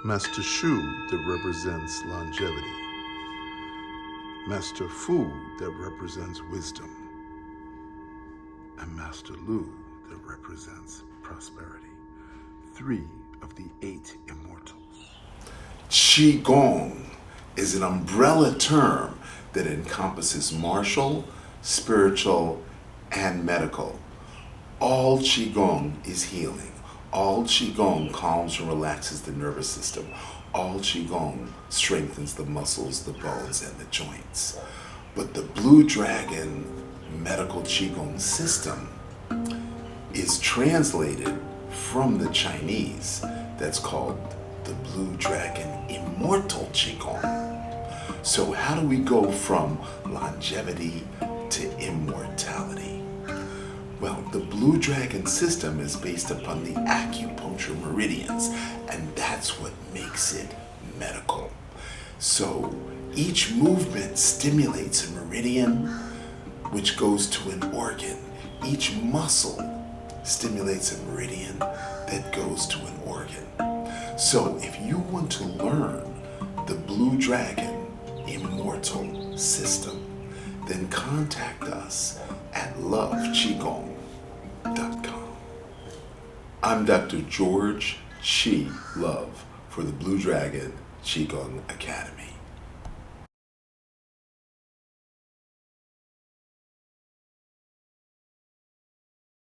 Master Shu that represents longevity, Master Fu that represents wisdom, and Master Lu that represents prosperity. 3 of the 8 immortals. Qigong is an umbrella term that encompasses martial, spiritual, and medical. All Qigong is healing. All Qigong calms and relaxes the nervous system. All Qigong strengthens the muscles, the bones, and the joints. But the Blue Dragon medical Qigong system is translated from the Chinese. That's called the Blue Dragon Immortal Qigong. So how do we go from longevity to immortality? Well, the Blue Dragon system is based upon the acupuncture meridians, and that's what makes it medical. So each movement stimulates a meridian, which goes to an organ. Each muscle stimulates a meridian that goes to an organ. So if you want to learn the Blue Dragon Immortal system, then contact us at loveqigong.com. I'm Dr. George QiLove for the Blue Dragon Qigong Academy.